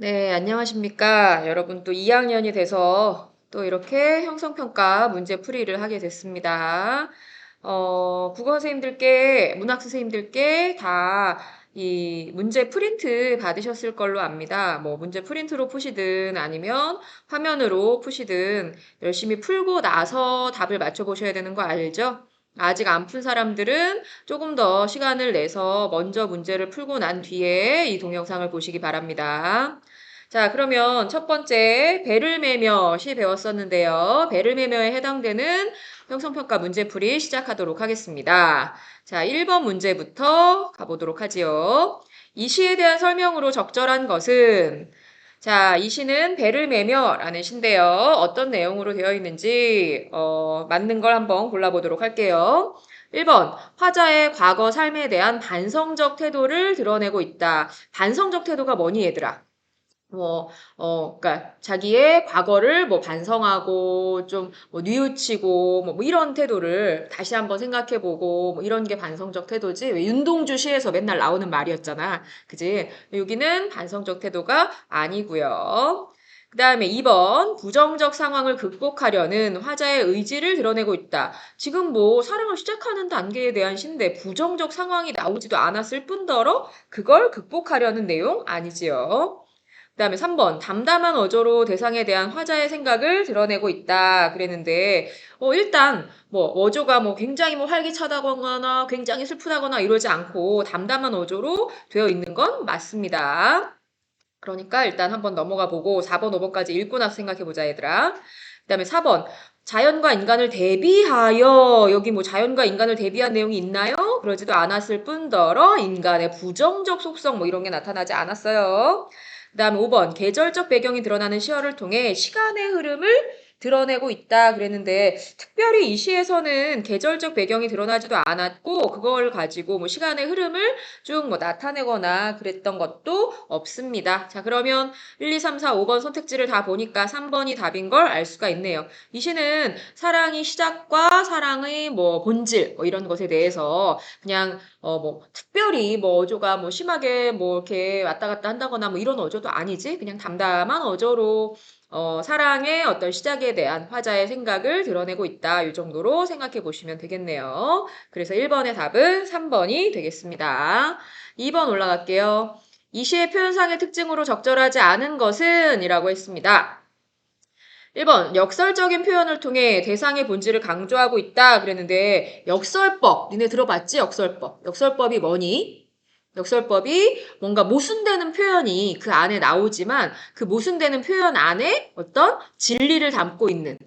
네, 안녕하십니까. 여러분 또 2학년이 돼서 또 이렇게 형성평가 문제풀이를 하게 됐습니다. 국어 선생님들께, 문학 선생님들께 다 이 문제 프린트 받으셨을 걸로 압니다. 뭐 문제 프린트로 푸시든 아니면 화면으로 푸시든 열심히 풀고 나서 답을 맞춰보셔야 되는 거 알죠? 아직 안 푼 사람들은 조금 더 시간을 내서 먼저 문제를 풀고 난 뒤에 이 동영상을 보시기 바랍니다. 자, 그러면 첫 번째 배를 매며시 배웠었는데요. 배를 매며에 해당되는 형성평가 문제풀이 시작하도록 하겠습니다. 자, 1번 문제부터 가보도록 하지요. 이 시에 대한 설명으로 적절한 것은 자, 이 시는 배를 매며라는 시인데요. 어떤 내용으로 되어 있는지 맞는 걸 한번 골라보도록 할게요. 1번, 화자의 과거 삶에 대한 반성적 태도를 드러내고 있다. 반성적 태도가 뭐니, 얘들아? 그러니까 자기의 과거를 뭐 반성하고 좀 뭐 뉘우치고 뭐 이런 태도를 다시 한번 생각해보고 뭐 이런 게 반성적 태도지. 왜 윤동주 시에서 맨날 나오는 말이었잖아. 그지? 여기는 반성적 태도가 아니고요. 그 다음에 2번, 부정적 상황을 극복하려는 화자의 의지를 드러내고 있다. 지금 뭐 사랑을 시작하는 단계에 대한 시인데 부정적 상황이 나오지도 않았을 뿐더러 그걸 극복하려는 내용 아니지요. 그다음에 3번 담담한 어조로 대상에 대한 화자의 생각을 드러내고 있다 그랬는데 일단 뭐 어조가 뭐 굉장히 뭐 활기차다거나 굉장히 슬프다거나 이러지 않고 담담한 어조로 되어 있는 건 맞습니다. 그러니까 일단 한번 넘어가 보고 4번, 5번까지 읽고 나서 생각해 보자 얘들아. 그다음에 4번 자연과 인간을 대비하여 여기 뭐 자연과 인간을 대비한 내용이 있나요? 그러지도 않았을 뿐더러 인간의 부정적 속성 뭐 이런 게 나타나지 않았어요. 그다음에 5번 계절적 배경이 드러나는 시어를 통해 시간의 흐름을 드러내고 있다 그랬는데 특별히 이 시에서는 계절적 배경이 드러나지도 않았고 그걸 가지고 뭐 시간의 흐름을 쭉 뭐 나타내거나 그랬던 것도 없습니다. 자, 그러면 1, 2, 3, 4, 5번 선택지를 다 보니까 3번이 답인 걸 알 수가 있네요. 이 시는 사랑의 시작과 사랑의 뭐 본질 뭐 이런 것에 대해서 그냥 뭐 특별히 뭐 어조가 뭐 심하게 뭐 이렇게 왔다 갔다 한다거나 뭐 이런 어조도 아니지. 그냥 담담한 어조로 사랑의 어떤 시작에 대한 화자의 생각을 드러내고 있다. 이 정도로 생각해 보시면 되겠네요. 그래서 1번의 답은 3번이 되겠습니다. 2번 올라갈게요. 이 시의 표현상의 특징으로 적절하지 않은 것은? 이라고 했습니다. 1번, 역설적인 표현을 통해 대상의 본질을 강조하고 있다. 그랬는데, 역설법. 니네 들어봤지? 역설법. 역설법이 뭐니? 역설법이 뭔가 모순되는 표현이 그 안에 나오지만 그 모순되는 표현 안에 어떤 진리를 담고 있는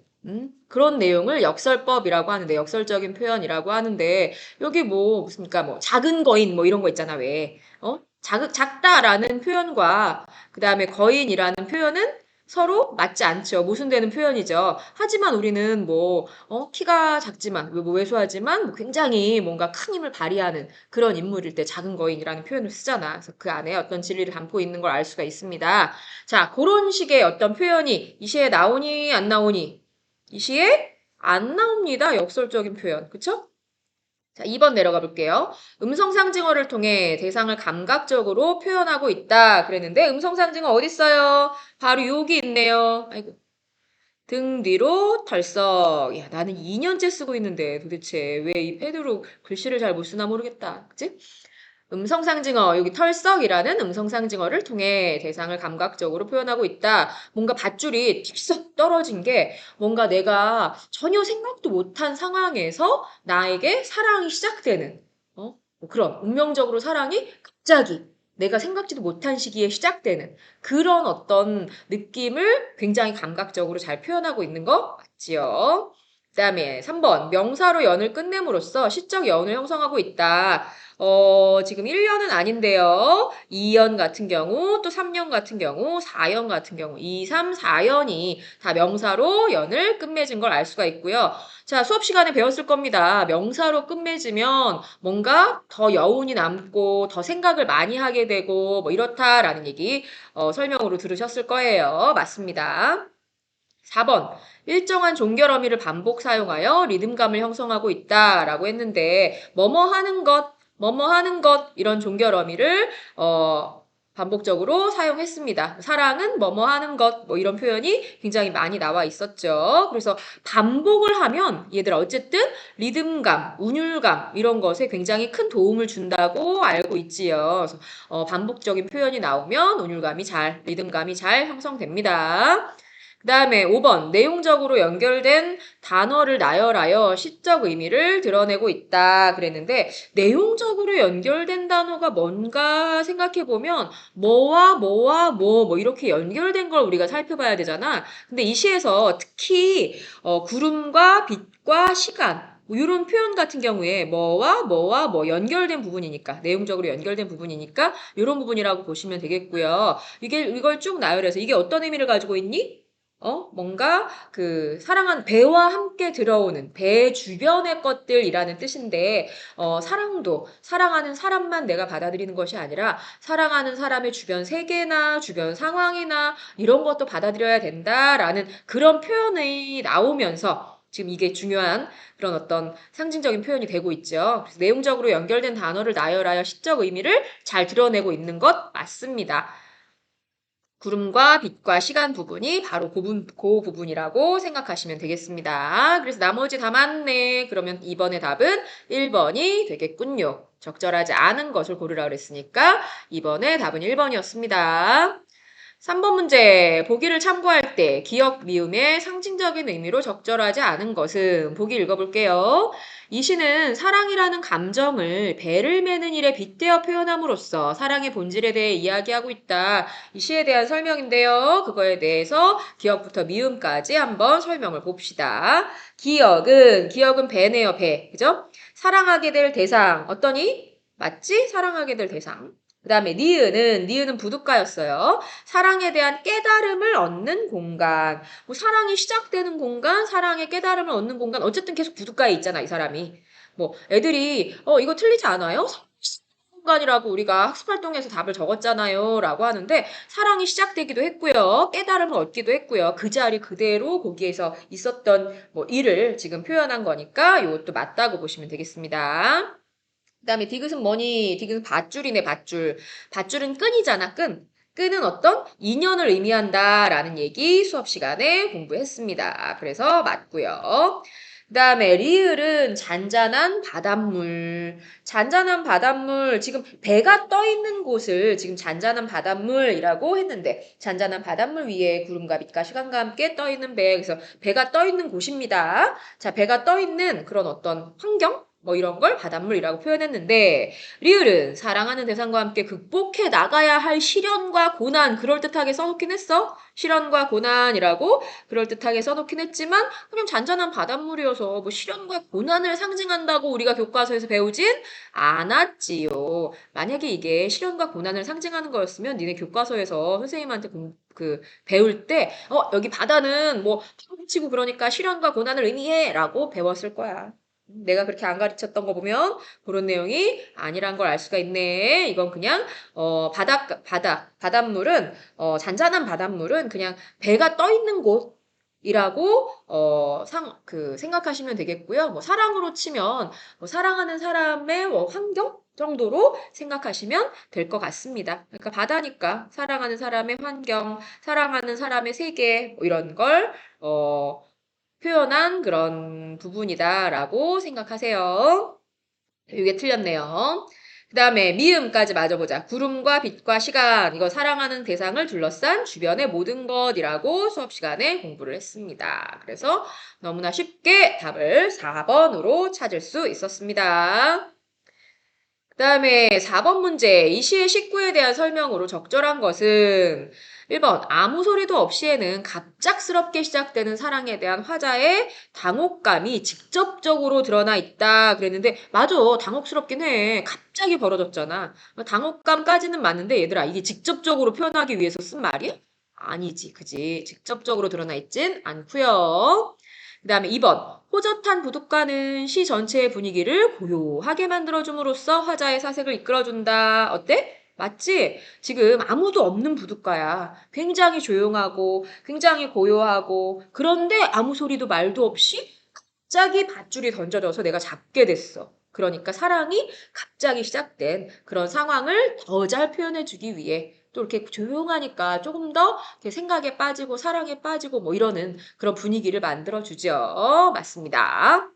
그런 내용을 역설법이라고 하는데 역설적인 표현이라고 하는데 여기 뭐 무슨니까 뭐 작은 거인 뭐 이런 거 있잖아 왜 작다라는 표현과 그 다음에 거인이라는 표현은 서로 맞지 않죠. 모순되는 표현이죠. 하지만 우리는 뭐, 키가 작지만, 뭐 왜소하지만 뭐 굉장히 뭔가 큰 힘을 발휘하는 그런 인물일 때 작은 거인이라는 표현을 쓰잖아. 그래서 그 안에 어떤 진리를 담고 있는 걸 알 수가 있습니다. 자, 그런 식의 어떤 표현이 이 시에 나오니, 안 나오니? 이 시에 안 나옵니다. 역설적인 표현. 그쵸? 자, 2번 내려가 볼게요. 음성상징어를 통해 대상을 감각적으로 표현하고 있다. 그랬는데, 음성상징어 어딨어요? 바로 여기 있네요. 아이고. 등 뒤로 털썩. 야, 나는 2년째 쓰고 있는데 도대체 왜 이 패드로 글씨를 잘 못 쓰나 모르겠다. 그치? 음성상징어, 여기 털썩이라는 음성상징어를 통해 대상을 감각적으로 표현하고 있다. 뭔가 밧줄이 틱썩 떨어진 게 뭔가 내가 전혀 생각도 못한 상황에서 나에게 사랑이 시작되는, 뭐 그런 운명적으로 사랑이 갑자기 내가 생각지도 못한 시기에 시작되는 그런 어떤 느낌을 굉장히 감각적으로 잘 표현하고 있는 거 맞지요? 그다음에 3번 명사로 연을 끝냄으로써 시적 여운을 형성하고 있다. 지금 1년은 아닌데요. 2년 같은 경우, 또 3년 같은 경우, 4년 같은 경우, 2, 3, 4년이 다 명사로 연을 끝맺은 걸 알 수가 있고요. 자, 수업 시간에 배웠을 겁니다. 명사로 끝맺으면 뭔가 더 여운이 남고 더 생각을 많이 하게 되고 뭐 이렇다라는 얘기 설명으로 들으셨을 거예요. 맞습니다. 4번. 일정한 종결 어미를 반복 사용하여 리듬감을 형성하고 있다라고 했는데 뭐뭐 하는 것, 뭐뭐 하는 것 이런 종결 어미를 반복적으로 사용했습니다. 사랑은 뭐뭐 하는 것, 뭐 이런 표현이 굉장히 많이 나와 있었죠. 그래서 반복을 하면 얘들아 어쨌든 리듬감, 운율감 이런 것에 굉장히 큰 도움을 준다고 알고 있지요. 그래서 반복적인 표현이 나오면 운율감이 잘, 리듬감이 잘 형성됩니다. 그 다음에 5번 내용적으로 연결된 단어를 나열하여 시적 의미를 드러내고 있다 그랬는데 내용적으로 연결된 단어가 뭔가 생각해보면 뭐와 뭐 이렇게 연결된 걸 우리가 살펴봐야 되잖아. 근데 이 시에서 특히 구름과 빛과 시간 뭐 이런 표현 같은 경우에 뭐와 뭐 연결된 부분이니까 내용적으로 연결된 부분이니까 이런 부분이라고 보시면 되겠고요. 이걸 쭉 나열해서 이게 어떤 의미를 가지고 있니? 뭔가 사랑한 배와 함께 들어오는 배 주변의 것들이라는 뜻인데 사랑도 사랑하는 사람만 내가 받아들이는 것이 아니라 사랑하는 사람의 주변 세계나 주변 상황이나 이런 것도 받아들여야 된다라는 그런 표현이 나오면서 지금 이게 중요한 그런 어떤 상징적인 표현이 되고 있죠. 그래서 내용적으로 연결된 단어를 나열하여 시적 의미를 잘 드러내고 있는 것 맞습니다. 구름과 빛과 시간 부분이 바로 그 부분이라고 생각하시면 되겠습니다. 그래서 나머지 다 맞네. 그러면 이번의 답은 1번이 되겠군요. 적절하지 않은 것을 고르라 그랬으니까 이번의 답은 1번이었습니다. 3번 문제. 보기를 참고할 때 기억 미음의 상징적인 의미로 적절하지 않은 것은 보기 읽어볼게요. 이 시는 사랑이라는 감정을 배를 매는 일에 빗대어 표현함으로써 사랑의 본질에 대해 이야기하고 있다. 이 시에 대한 설명인데요. 그거에 대해서 기억부터 미음까지 한번 설명을 봅시다. 기억은 배네요, 배. 그죠? 사랑하게 될 대상. 어떠니? 맞지? 사랑하게 될 대상. 그 다음에 니은은 부둣가였어요. 사랑에 대한 깨달음을 얻는 공간. 뭐 사랑이 시작되는 공간, 사랑의 깨달음을 얻는 공간. 어쨌든 계속 부둣가에 있잖아, 이 사람이. 뭐 애들이 이거 틀리지 않아요? 공간이라고 우리가 학습활동에서 답을 적었잖아요. 라고 하는데 사랑이 시작되기도 했고요. 깨달음을 얻기도 했고요. 그 자리 그대로 거기에서 있었던 뭐 일을 지금 표현한 거니까 이것도 맞다고 보시면 되겠습니다. 그 다음에 디귿은 뭐니? 디귿은 밧줄이네, 밧줄. 밧줄은 끈이잖아, 끈. 끈은 어떤 인연을 의미한다라는 얘기 수업 시간에 공부했습니다. 그래서 맞고요. 그 다음에 리을은 잔잔한 바닷물. 잔잔한 바닷물, 지금 배가 떠 있는 곳을 지금 잔잔한 바닷물이라고 했는데 잔잔한 바닷물 위에 구름과 빛과 시간과 함께 떠 있는 배. 그래서 배가 떠 있는 곳입니다. 자, 배가 떠 있는 그런 어떤 환경? 뭐 이런 걸 바닷물이라고 표현했는데 리을은 사랑하는 대상과 함께 극복해 나가야 할 시련과 고난 그럴듯하게 써놓긴 했어. 시련과 고난이라고 그럴듯하게 써놓긴 했지만 그냥 잔잔한 바닷물이어서 뭐 시련과 고난을 상징한다고 우리가 교과서에서 배우진 않았지요. 만약에 이게 시련과 고난을 상징하는 거였으면 니네 교과서에서 선생님한테 배울 때 여기 바다는 뭐 치고 그러니까 시련과 고난을 의미해 라고 배웠을 거야. 내가 그렇게 안 가르쳤던 거 보면 그런 내용이 아니란 걸 알 수가 있네. 이건 그냥 바닷물은 잔잔한 바닷물은 그냥 배가 떠 있는 곳이라고 생각하시면 되겠고요. 뭐 사랑으로 치면 뭐 사랑하는 사람의 환경 정도로 생각하시면 될 것 같습니다. 그러니까 바다니까 사랑하는 사람의 환경, 사랑하는 사람의 세계 뭐 이런 걸 표현한 그런 부분이다라고 생각하세요. 이게 틀렸네요. 그 다음에 미음까지 맞아보자. 구름과 빛과 시간, 이거 사랑하는 대상을 둘러싼 주변의 모든 것이라고 수업 시간에 공부를 했습니다. 그래서 너무나 쉽게 답을 4번으로 찾을 수 있었습니다. 그 다음에 4번 문제, 이 시의 식구에 대한 설명으로 적절한 것은 1번, 아무 소리도 없이에는 갑작스럽게 시작되는 사랑에 대한 화자의 당혹감이 직접적으로 드러나 있다 그랬는데 맞아, 당혹스럽긴 해. 갑자기 벌어졌잖아. 당혹감까지는 맞는데 얘들아, 이게 직접적으로 표현하기 위해서 쓴 말이야? 아니지, 그지? 직접적으로 드러나 있진 않고요. 그 다음에 2번. 호젓한 부둣가는 시 전체의 분위기를 고요하게 만들어줌으로써 화자의 사색을 이끌어준다. 어때? 맞지? 지금 아무도 없는 부둣가야. 굉장히 조용하고 굉장히 고요하고 그런데 아무 소리도 말도 없이 갑자기 밧줄이 던져져서 내가 잡게 됐어. 그러니까 사랑이 갑자기 시작된 그런 상황을 더 잘 표현해주기 위해 또 이렇게 조용하니까 조금 더 이렇게 생각에 빠지고 사랑에 빠지고 뭐 이러는 그런 분위기를 만들어주죠. 맞습니다.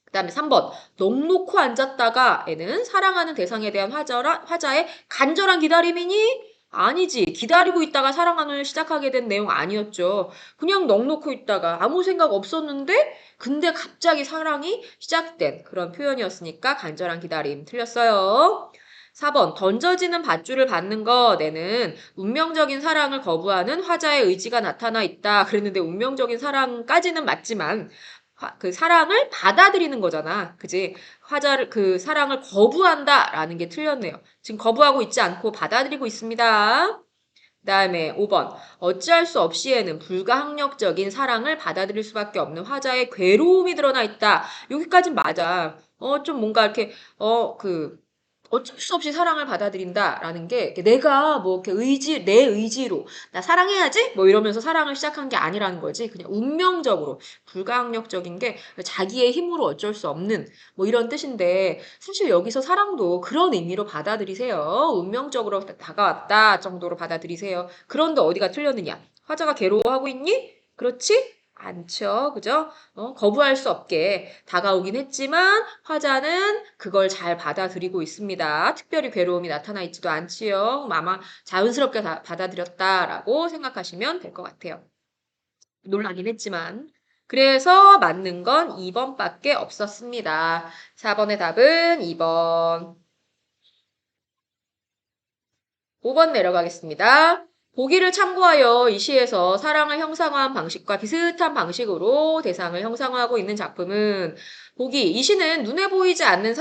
그 다음에 3번. 넋놓고 앉았다가에는 사랑하는 대상에 대한 화자의 간절한 기다림이니? 아니지. 기다리고 있다가 사랑을 시작하게 된 내용 아니었죠. 그냥 넋놓고 있다가 아무 생각 없었는데 근데 갑자기 사랑이 시작된 그런 표현이었으니까 간절한 기다림. 틀렸어요. 4번. 던져지는 밧줄을 받는 것에는 운명적인 사랑을 거부하는 화자의 의지가 나타나 있다. 그랬는데 운명적인 사랑까지는 맞지만 그 사랑을 받아들이는 거잖아. 그지? 그 사랑을 거부한다라는 게 틀렸네요. 지금 거부하고 있지 않고 받아들이고 있습니다. 그다음에 5번. 어찌할 수 없이에는 불가항력적인 사랑을 받아들일 수밖에 없는 화자의 괴로움이 드러나 있다. 여기까진 맞아. 좀 뭔가 이렇게 어쩔 수 없이 사랑을 받아들인다라는 게 이렇게 내가 뭐 이렇게 내 의지로 나 사랑해야지 뭐 이러면서 사랑을 시작한 게 아니라는 거지. 그냥 운명적으로 불가항력적인 게 자기의 힘으로 어쩔 수 없는 뭐 이런 뜻인데 사실 여기서 사랑도 그런 의미로 받아들이세요. 운명적으로 다가왔다 정도로 받아들이세요. 그런데 어디가 틀렸느냐? 화자가 괴로워하고 있니? 그렇지? 않죠. 그죠? 거부할 수 없게 다가오긴 했지만 화자는 그걸 잘 받아들이고 있습니다. 특별히 괴로움이 나타나 있지도 않지요. 아마 자연스럽게 받아들였다라고 생각하시면 될 것 같아요. 놀라긴 했지만. 그래서 맞는 건 2번밖에 없었습니다. 4번의 답은 2번. 5번 내려가겠습니다. 보기를 참고하여 이 시에서 사랑을 형상화한 방식과 비슷한 방식으로 대상을 형상화하고 있는 작품은 보기, 이 시는 눈에 보이지 않는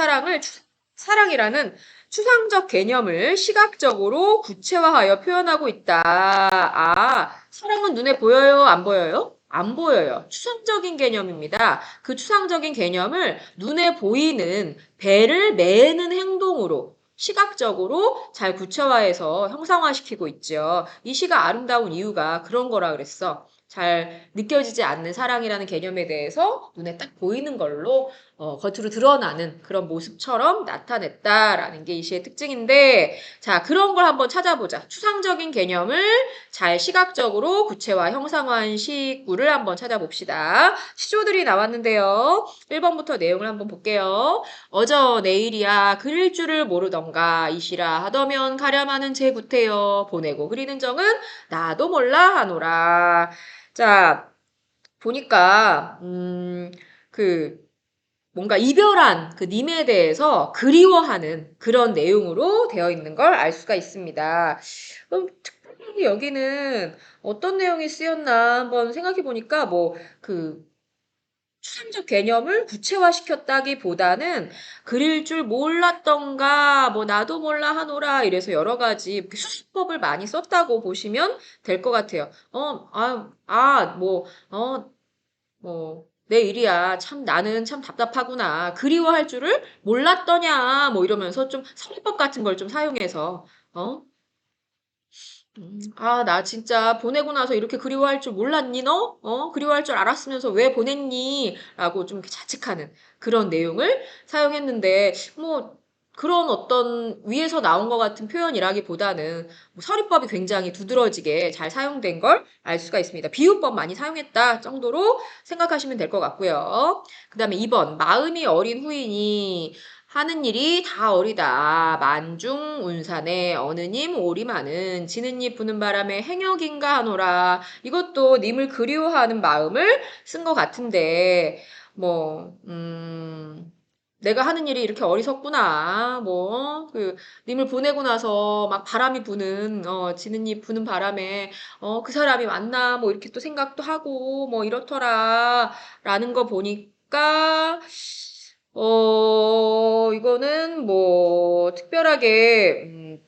사랑이라는 추상적 개념을 시각적으로 구체화하여 표현하고 있다. 사랑은 눈에 보여요? 안 보여요? 안 보여요. 추상적인 개념입니다. 그 추상적인 개념을 눈에 보이는 배를 매는 행동으로 시각적으로 잘 구체화해서 형상화시키고 있죠. 이 시가 아름다운 이유가 그런 거라 그랬어. 잘 느껴지지 않는 사랑이라는 개념에 대해서 눈에 딱 보이는 걸로 겉으로 드러나는 그런 모습처럼 나타냈다라는 게 이 시의 특징인데, 자, 그런 걸 한번 찾아보자. 추상적인 개념을 잘 시각적으로 구체화, 형상화한 시구를 한번 찾아봅시다. 시조들이 나왔는데요. 1번부터 내용을 한번 볼게요. 어저 내일이야 그릴 줄을 모르던가 이시라 하더면 가렴하는 제 구태여 보내고 그리는 정은 나도 몰라 하노라. 자, 보니까 그 뭔가 이별한 그 님에 대해서 그리워하는 그런 내용으로 되어 있는 걸 알 수가 있습니다. 그럼 특별히 여기는 어떤 내용이 쓰였나 한번 생각해 보니까 뭐그 추상적 개념을 구체화시켰다기보다는 그릴 줄 몰랐던가, 뭐 나도 몰라 하노라 이래서 여러 가지 이렇게 수습법을 많이 썼다고 보시면 될 것 같아요. 내 일이야. 참 나는 참 답답하구나. 그리워할 줄을 몰랐더냐. 뭐 이러면서 좀 설법 같은 걸 좀 사용해서 어? 나 진짜 보내고 나서 이렇게 그리워할 줄 몰랐니, 너? 그리워할 줄 알았으면서 왜 보냈니? 라고 좀 이렇게 자책하는 그런 내용을 사용했는데, 뭐, 그런 어떤 위에서 나온 것 같은 표현이라기보다는 뭐 서리법이 굉장히 두드러지게 잘 사용된 걸 알 수가 있습니다. 비유법 많이 사용했다 정도로 생각하시면 될 것 같고요. 그 다음에 2번, 마음이 어린 후이니 하는 일이 다 어리다. 만중 운산에 어느 님 오리 많은 지는 잎 부는 바람에 행여긴가 하노라. 이것도 님을 그리워하는 마음을 쓴 것 같은데 내가 하는 일이 이렇게 어리석구나. 님을 보내고 나서 막 바람이 부는, 지는 잎 부는 바람에, 그 사람이 맞나, 뭐, 이렇게 또 생각도 하고, 뭐, 이렇더라. 라는 거 보니까, 이거는 뭐, 특별하게,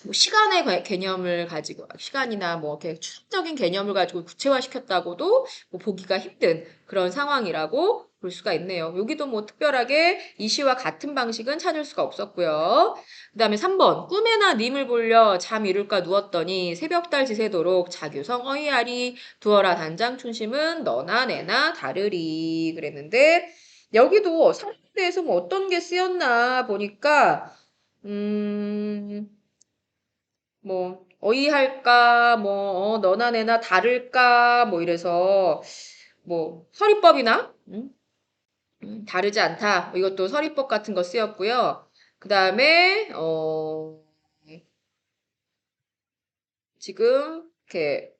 뭐 시간의 개념을 가지고, 시간이나 뭐, 이렇게 추상적인 개념을 가지고 구체화시켰다고도 뭐 보기가 힘든 그런 상황이라고 볼 수가 있네요. 여기도 뭐 특별하게 이 시와 같은 방식은 찾을 수가 없었고요. 그 다음에 3번. 꿈에나 님을 보려 잠 이룰까 누웠더니 새벽달 지새도록 자규성 어이하리 두어라 단장 춘심은 너나 내나 다르리 그랬는데 여기도 대해서 뭐 어떤 게 쓰였나 보니까, 뭐, 어이할까, 뭐, 너나 내나 다를까, 뭐 이래서, 뭐, 서리법이나, 다르지 않다. 뭐 이것도 서리법 같은 거 쓰였고요. 그 다음에, 지금, 이렇게,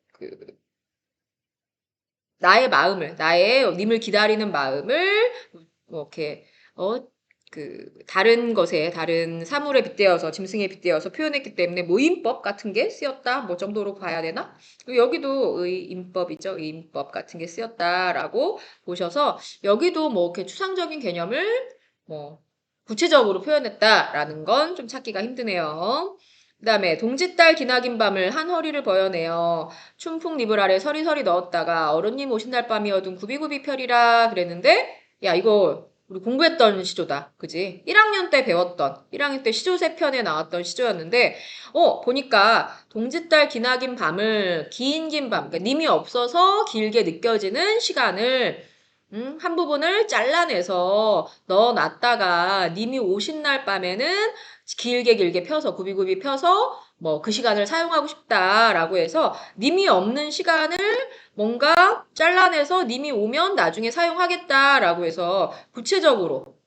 나의 마음을, 나의 님을 기다리는 마음을, 뭐, 이렇게, 어, 다른 것에, 다른 사물에 빗대어서, 짐승에 빗대어서 표현했기 때문에 모임법 같은 게 쓰였다. 뭐 정도로 봐야 되나? 그리고 여기도 의임법이죠. 의임법 같은 게 쓰였다라고 보셔서, 여기도 뭐, 이렇게 추상적인 개념을, 뭐, 구체적으로 표현했다라는 건 좀 찾기가 힘드네요. 그 다음에 동짓달 기나긴 밤을 한 허리를 버여내어 춘풍 니불 아래 서리서리 넣었다가 어른님 오신 날 밤이어둔 구비구비 펴리라 그랬는데 야 이거 우리 공부했던 시조다. 그지? 1학년 때 배웠던 1학년 때 시조 3편에 나왔던 시조였는데 보니까 동짓달 기나긴 밤을 긴 밤 그러니까 님이 없어서 길게 느껴지는 시간을 한 부분을 잘라내서 넣어놨다가 님이 오신 날 밤에는 길게 펴서 굽이굽이 펴서 뭐 그 시간을 사용하고 싶다라고 해서 님이 없는 시간을 뭔가 잘라내서 님이 오면 나중에 사용하겠다라고 해서 구체적으로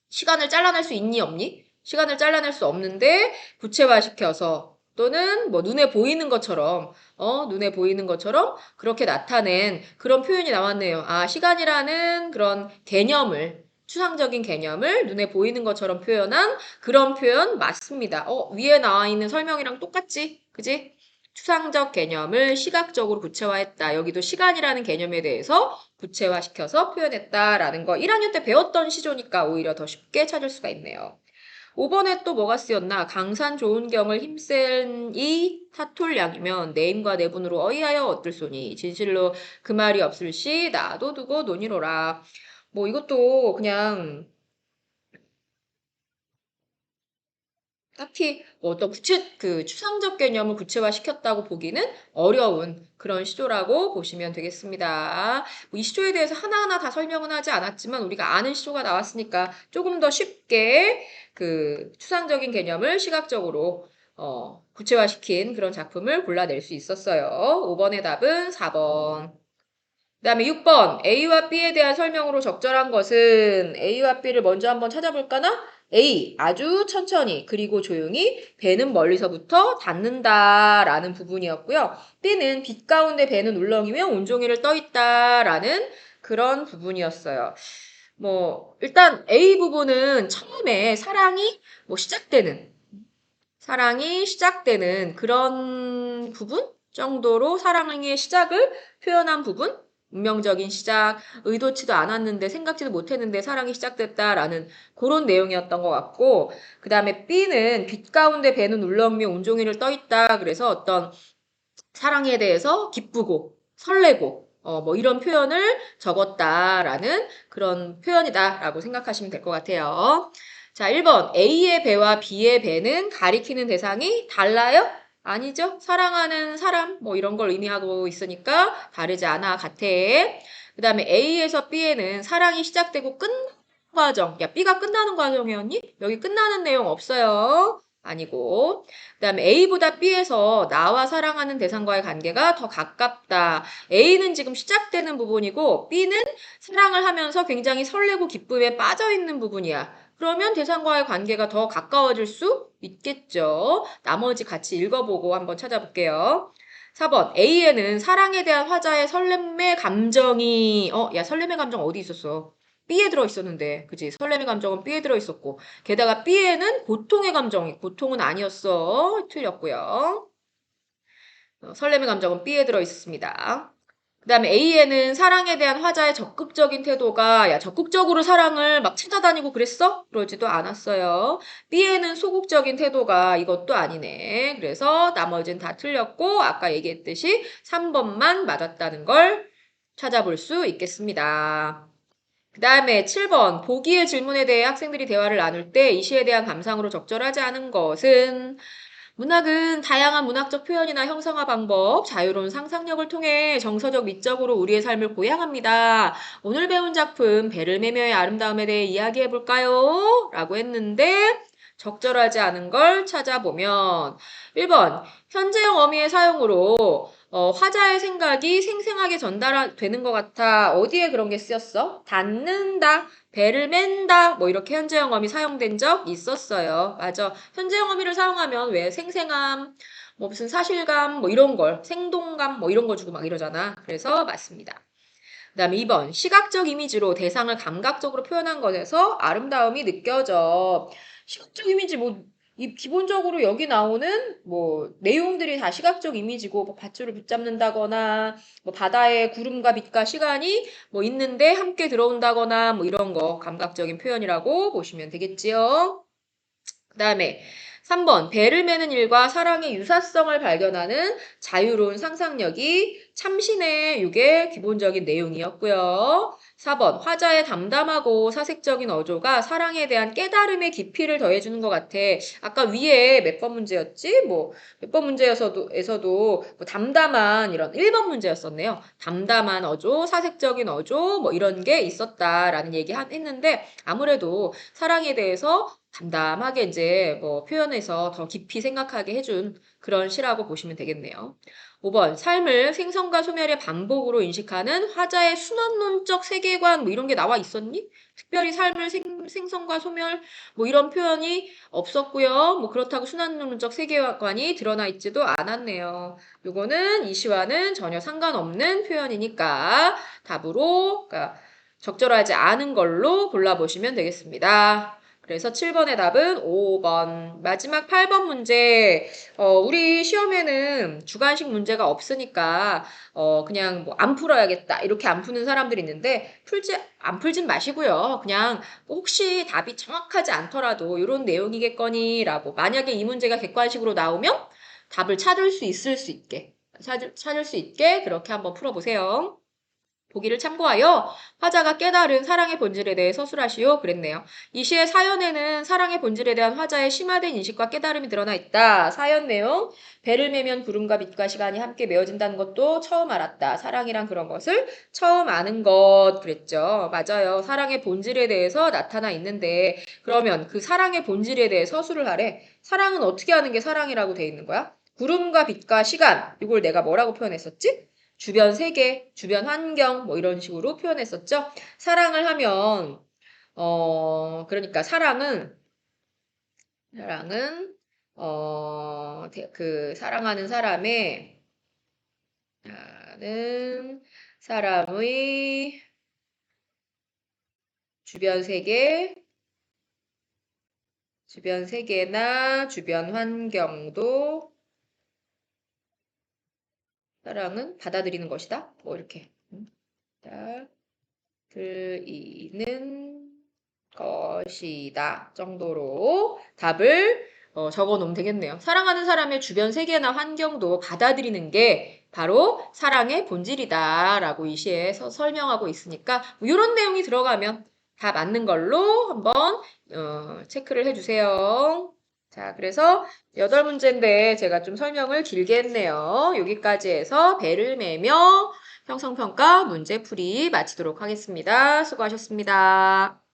시간을 잘라낼 수 있니 없니? 시간을 잘라낼 수 없는데 구체화시켜서 또는 뭐 눈에 보이는 것처럼 눈에 보이는 것처럼 그렇게 나타낸 그런 표현이 나왔네요. 아, 시간이라는 그런 개념을 추상적인 개념을 눈에 보이는 것처럼 표현한 그런 표현 맞습니다. 위에 나와 있는 설명이랑 똑같지? 그지? 추상적 개념을 시각적으로 구체화했다. 여기도 시간이라는 개념에 대해서 구체화시켜서 표현했다라는 거 1학년 때 배웠던 시조니까 오히려 더 쉽게 찾을 수가 있네요. 5번에 또 뭐가 쓰였나? 강산 좋은 경을 힘센 이 사톨량이면 내임과 내분으로 어이하여 어뜰소니 진실로 그 말이 없을 시 나도 두고 논의로라. 뭐 이것도 그냥 딱히 뭐 어떤 추상적 개념을 구체화시켰다고 보기는 어려운 그런 시조라고 보시면 되겠습니다. 뭐이 시조에 대해서 하나하나 다 설명은 하지 않았지만 우리가 아는 시조가 나왔으니까 조금 더 쉽게 그 추상적인 개념을 시각적으로 구체화시킨 그런 작품을 골라낼 수 있었어요. 5번의 답은 4번. 그 다음에 6번 A와 B에 대한 설명으로 적절한 것은 A와 B를 먼저 한번 찾아볼까나? A 아주 천천히 그리고 조용히 배는 멀리서부터 닿는다라는 부분이었고요. B는 빛 가운데 배는 울렁이며 온종일을 떠있다라는 그런 부분이었어요. 뭐 일단 A 부분은 처음에 사랑이 시작되는 그런 부분 정도로 사랑의 시작을 표현한 부분? 운명적인 시작, 의도치도 않았는데 생각지도 못했는데 사랑이 시작됐다라는 그런 내용이었던 것 같고 그 다음에 B는 빛 가운데 배는 울렁이며 온종일을 떠있다. 그래서 어떤 사랑에 대해서 기쁘고 설레고 뭐 이런 표현을 적었다라는 그런 표현이다라고 생각하시면 될 것 같아요. 자, 1번 A의 배와 B의 배는 가리키는 대상이 달라요? 아니죠. 사랑하는 사람 뭐 이런 걸 의미하고 있으니까 다르지 않아 같아. 그 다음에 A에서 B에는 사랑이 시작되고 끝나는 과정. 야, B가 끝나는 과정이었니? 여기 끝나는 내용 없어요. 아니고. 그 다음에 A보다 B에서 나와 사랑하는 대상과의 관계가 더 가깝다. A는 지금 시작되는 부분이고 B는 사랑을 하면서 굉장히 설레고 기쁨에 빠져 있는 부분이야. 그러면 대상과의 관계가 더 가까워질 수 있겠죠. 나머지 같이 읽어보고 한번 찾아볼게요. 4번 A에는 사랑에 대한 화자의 설렘의 감정이 야 설렘의 감정 어디 있었어? B에 들어있었는데 그지? 설렘의 감정은 B에 들어있었고 게다가 B에는 고통은 아니었어. 틀렸고요. 설렘의 감정은 B에 들어있었습니다. 그 다음에 A에는 사랑에 대한 화자의 적극적인 태도가 야 적극적으로 사랑을 막 찾아다니고 그랬어? 그러지도 않았어요. B에는 소극적인 태도가 이것도 아니네. 그래서 나머지는 다 틀렸고 아까 얘기했듯이 3번만 맞았다는 걸 찾아볼 수 있겠습니다. 그 다음에 7번 보기의 질문에 대해 학생들이 대화를 나눌 때 이 시에 대한 감상으로 적절하지 않은 것은 문학은 다양한 문학적 표현이나 형상화 방법, 자유로운 상상력을 통해 정서적 미적으로 우리의 삶을 고양합니다. 오늘 배운 작품 베를메며의 아름다움에 대해 이야기해 볼까요? 라고 했는데 적절하지 않은 걸 찾아보면 1번 현재형 어미의 사용으로 화자의 생각이 생생하게 전달되는 것 같아. 어디에 그런 게 쓰였어? 닿는다, 배를 맨다, 뭐 이렇게 현재형 어미 사용된 적 있었어요. 맞아. 현재형 어미를 사용하면 왜 생생함, 뭐 무슨 사실감, 뭐 이런 걸, 생동감, 뭐 이런 거 주고 막 이러잖아. 그래서 맞습니다. 그 다음에 2번, 시각적 이미지로 대상을 감각적으로 표현한 것에서 아름다움이 느껴져. 시각적 이미지, 뭐, 기본적으로 여기 나오는 뭐 내용들이 다 시각적 이미지고 뭐 밧줄을 붙잡는다거나 뭐 바다의 구름과 빛과 시간이 뭐 있는데 함께 들어온다거나 뭐 이런 거 감각적인 표현이라고 보시면 되겠지요. 그 다음에 3번 배를 매는 일과 사랑의 유사성을 발견하는 자유로운 상상력이 참신의 이게 기본적인 내용이었고요. 4번 화자의 담담하고 사색적인 어조가 사랑에 대한 깨달음의 깊이를 더해주는 것 같아. 아까 위에 몇 번 문제였지? 뭐 몇 번 문제에서도 뭐 담담한 이런 1번 문제였었네요. 담담한 어조, 사색적인 어조 뭐 이런 게 있었다라는 얘기 했는데 아무래도 사랑에 대해서 담담하게 이제 뭐 표현해서 더 깊이 생각하게 해준 그런 시라고 보시면 되겠네요. 5번 삶을 생성과 소멸의 반복으로 인식하는 화자의 순환론적 세계관 뭐 이런 게 나와 있었니? 특별히 삶을 생성과 소멸 뭐 이런 표현이 없었고요. 뭐 그렇다고 순환론적 세계관이 드러나 있지도 않았네요. 요거는 이 시와는 전혀 상관없는 표현이니까 답으로 그러니까 적절하지 않은 걸로 골라보시면 되겠습니다. 그래서 7번의 답은 5번. 마지막 8번 문제. 우리 시험에는 주관식 문제가 없으니까, 그냥 뭐 안 풀어야겠다. 이렇게 안 푸는 사람들이 있는데, 안 풀진 마시고요. 그냥 혹시 답이 정확하지 않더라도 이런 내용이겠거니라고. 만약에 이 문제가 객관식으로 나오면 답을 찾을 수 있게 그렇게 한번 풀어보세요. 보기를 참고하여 화자가 깨달은 사랑의 본질에 대해 서술하시오 그랬네요. 이 시의 사연에는 사랑의 본질에 대한 화자의 심화된 인식과 깨달음이 드러나 있다. 사연 내용, 배를 매면 구름과 빛과 시간이 함께 메어진다는 것도 처음 알았다. 사랑이란 그런 것을 처음 아는 것 그랬죠. 맞아요. 사랑의 본질에 대해서 나타나 있는데 그러면 그 사랑의 본질에 대해 서술을 하래. 사랑은 어떻게 하는 게 사랑이라고 돼 있는 거야? 구름과 빛과 시간, 이걸 내가 뭐라고 표현했었지? 주변 세계, 주변 환경, 뭐 이런 식으로 표현했었죠. 사랑을 하면, 그러니까 사랑은, 그 사랑하는 사람의 주변 세계, 주변 세계나 주변 환경도 사랑은 받아들이는 것이다. 뭐 이렇게. 받아들이는 것이다 정도로 답을 적어 놓으면 되겠네요. 사랑하는 사람의 주변 세계나 환경도 받아들이는 게 바로 사랑의 본질이다 라고 이 시에서 설명하고 있으니까 뭐 이런 내용이 들어가면 다 맞는 걸로 한번 체크를 해주세요. 자, 그래서 8문제인데 제가 좀 설명을 길게 했네요. 여기까지 해서 배를 매며 형성평가 문제풀이 마치도록 하겠습니다. 수고하셨습니다.